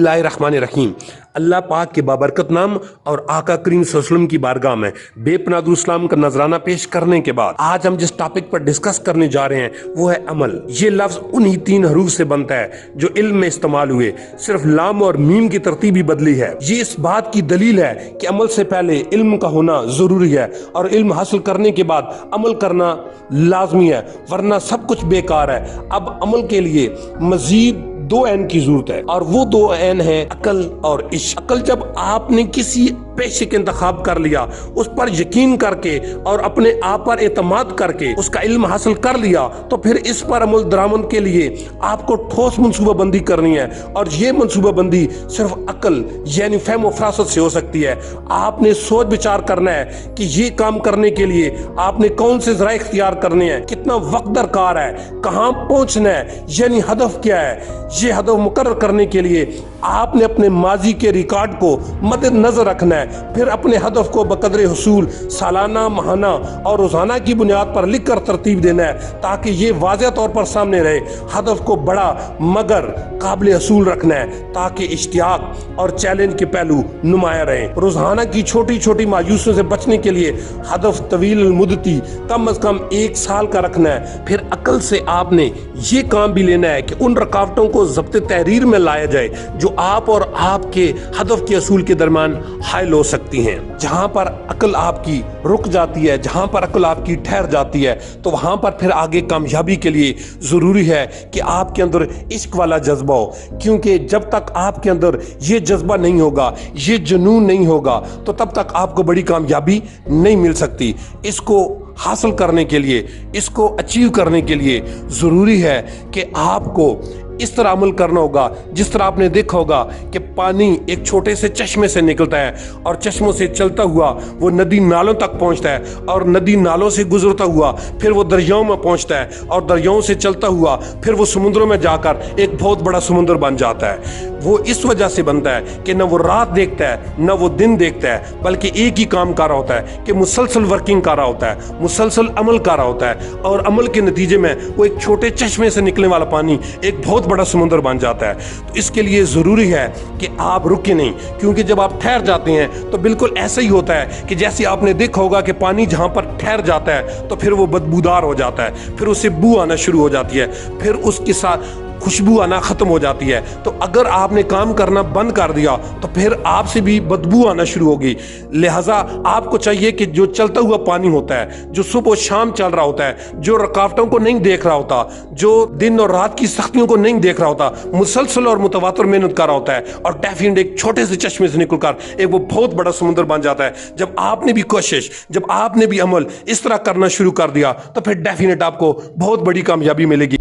बिस्मिल्लाहिर्रहमानिर्रहीम। अल्लाह पाक के बाबरकत नाम और आका करीम सल्लल्लाहु अलैहि वसल्लम की बारगाह में बेपनाह दुरूद का नजराना पेश करने के बाद आज हम जिस टॉपिक पर डिस्कस करने जा रहे हैं वो है अमल। ये लफ्ज उन्हीं 3 हरूफ से बनता है जो इल्म में इस्तेमाल हुए, सिर्फ लाम और मीम की तरतीब ही बदली है। ये इस बात की दलील है कि अमल से पहले इल्म का होना जरूरी है और इल्म हासिल करने के बाद अमल करना लाजमी है, वरना सब कुछ बेकार है। अब अमल के लिए मजीद 2 ऐन की जरूरत है और वो 2 ऐन है अकल और इश्क। अकल, जब आपने किसी पेशे का इंतखाब कर लिया, उस पर यकीन करके और अपने आप पर एतमाद करके उसका इल्म हासिल कर लिया, तो फिर इस पर अमल दरामद के लिए आपको ठोस मनसूबाबंदी करनी है और ये मनसूबाबंदी सिर्फ अकल यानी फहम व फरासत से हो सकती है। आपने सोच विचार करना है कि ये काम करने के लिए आपने कौन से ज़राए इख्तियार करने हैं, कितना वक्त दरकार है, कहाँ पहुँचना है, यानी हदफ क्या है। ये हदफ मुकर्रर करने के लिए आपने अपने माजी के रिकॉर्ड को मद्देनजर रखना है, फिर अपने हदफ को बकदरे हुसूल सालाना, माहाना और रोजाना की बुनियाद पर लिख कर तरतीब देना है, ताकि ये वाज़ेह तौर पर सामने रहे। हदफ को बड़ा मगर काबिल हसूल रखना है ताकि इश्तियाक और चैलेंज के पहलू नुमाया रहे। रोजाना की छोटी छोटी मायूसियों से बचने के लिए हदफ तवील मुद्दती कम अज कम 1 साल का रखना है। फिर अकल से आपने ये काम भी लेना है कि उन रुकावटों को ज़ब्त तहरीर में लाया जाए जो आप और आपके हदफ के असूल के दरमियान हाइल हो सकती हैं। जहां पर अकल आपकी रुक जाती है, जहां पर अकल आपकी ठहर जाती है, तो वहां पर फिर आगे कामयाबी के लिए जरूरी है कि आपके अंदर इश्क वाला जज्बा हो, क्योंकि जब तक आपके अंदर ये जज्बा नहीं होगा, ये जुनून नहीं होगा, तो तब तक आपको बड़ी कामयाबी नहीं मिल सकती। इसको हासिल करने के लिए, इसको अचीव करने के लिए जरूरी है कि आपको इस तरह अमल करना होगा जिस तरह आपने देखा होगा कि पानी एक छोटे से चश्मे से निकलता है और चश्मों से चलता हुआ वो नदी नालों तक पहुंचता है और नदी नालों से गुजरता हुआ फिर वो दरियाओं में पहुंचता है और दरियाओं से चलता हुआ फिर वो समुद्रों में जाकर एक बहुत बड़ा समुद्र बन जाता है। वो इस वजह से बनता है कि न वो रात देखता है न वो दिन देखता है, बल्कि एक ही काम कर रहा होता है कि मुसलसल वर्किंग कर रहा होता है, मुसलसल अमल कर रहा होता है और अमल के नतीजे में वो एक छोटे चश्मे से निकलने वाला पानी एक बहुत बड़ा समुद्र बन जाता है। तो इसके लिए जरूरी है कि आप रुके नहीं, क्योंकि जब आप ठहर जाते हैं तो बिल्कुल ऐसा ही होता है कि जैसे आपने देखा होगा कि पानी जहां पर ठहर जाता है तो फिर वो बदबूदार हो जाता है, फिर उससे बू आना शुरू हो जाती है, फिर उसके साथ खुशबू आना खत्म हो जाती है। तो अगर आपने काम करना बंद कर दिया तो फिर आपसे भी बदबू आना शुरू होगी। लिहाजा आपको चाहिए कि जो चलता हुआ पानी होता है, जो सुबह शाम चल रहा होता है, जो रुकावटों को नहीं देख रहा होता, जो दिन और रात की सख्तियों को नहीं देख रहा होता, मुसलसल और मुतवातर मेहनत कर रहा होता है और डेफिनेट एक छोटे से चश्मे से निकलकर एक वो बहुत बड़ा समुद्र बन जाता है। जब आपने भी कोशिश, जब आपने भी अमल इस तरह करना शुरू कर दिया तो फिर डेफिनेट आपको बहुत बड़ी कामयाबी मिलेगी।